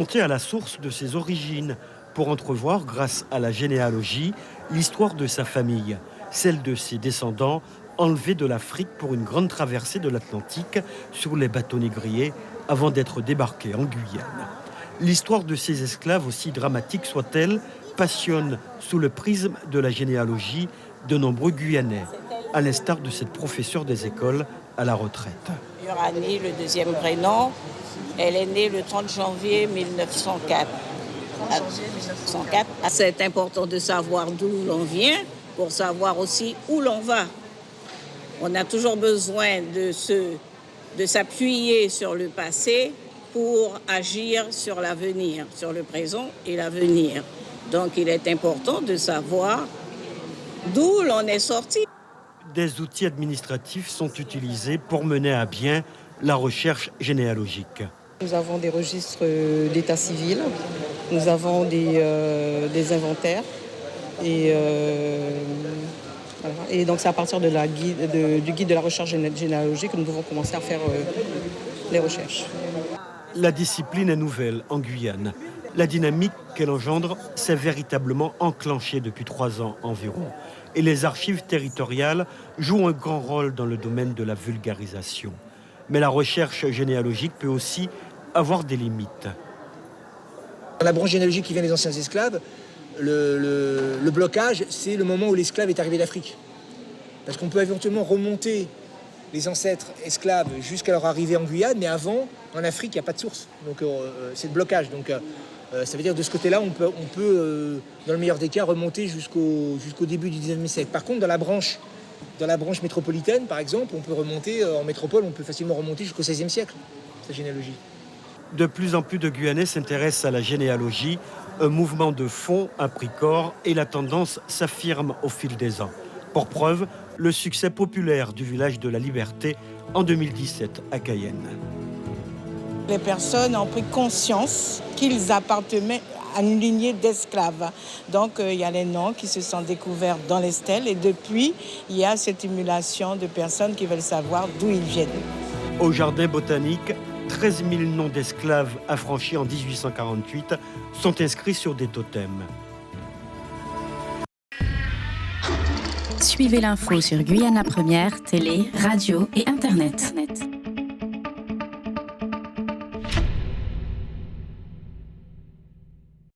Monter à la source de ses origines pour entrevoir, grâce à la généalogie, l'histoire de sa famille, celle de ses descendants enlevés de l'Afrique pour une grande traversée de l'Atlantique sur les bateaux négriers avant d'être débarqués en Guyane. L'histoire de ces esclaves, aussi dramatique soit-elle, passionne sous le prisme de la généalogie de nombreux Guyanais, à l'instar de cette professeure des écoles à la retraite. Uranie, le deuxième prénom, elle est née le 30 janvier 1904. C'est important de savoir d'où l'on vient pour savoir aussi où l'on va. On a toujours besoin de s'appuyer sur le passé pour agir sur l'avenir, sur le présent et l'avenir. Donc il est important de savoir d'où l'on est sorti. Des outils administratifs sont utilisés pour mener à bien la recherche généalogique. Nous avons des registres d'état civil, nous avons des inventaires et donc c'est à partir du guide de la recherche généalogique que nous devons commencer à faire les recherches. La discipline est nouvelle en Guyane. La dynamique qu'elle engendre s'est véritablement enclenchée depuis 3 ans environ. Et les archives territoriales jouent un grand rôle dans le domaine de la vulgarisation. Mais la recherche généalogique peut aussi avoir des limites. Dans la branche généalogique qui vient des anciens esclaves, le blocage, c'est le moment où l'esclave est arrivé d'Afrique. Parce qu'on peut éventuellement remonter les ancêtres esclaves jusqu'à leur arrivée en Guyane, mais avant, en Afrique, il n'y a pas de source. Donc c'est le blocage. Donc ça veut dire que de ce côté-là, on peut dans le meilleur des cas, remonter jusqu'au début du 19e siècle. Par contre, dans la branche métropolitaine, par exemple, on peut remonter, en métropole, on peut facilement remonter jusqu'au XVIe siècle, sa généalogie. De plus en plus de Guyanais s'intéressent à la généalogie, un mouvement de fond a pris corps et la tendance s'affirme au fil des ans. Pour preuve, le succès populaire du village de la Liberté en 2017 à Cayenne. Les personnes ont pris conscience qu'ils appartenaient à une lignée d'esclaves. Donc il y a les noms qui se sont découverts dans les stèles et depuis, il y a cette émulation de personnes qui veulent savoir d'où ils viennent. Au jardin botanique, 13 000 noms d'esclaves affranchis en 1848 sont inscrits sur des totems. Suivez l'info sur Guyana Première, télé, radio et Internet.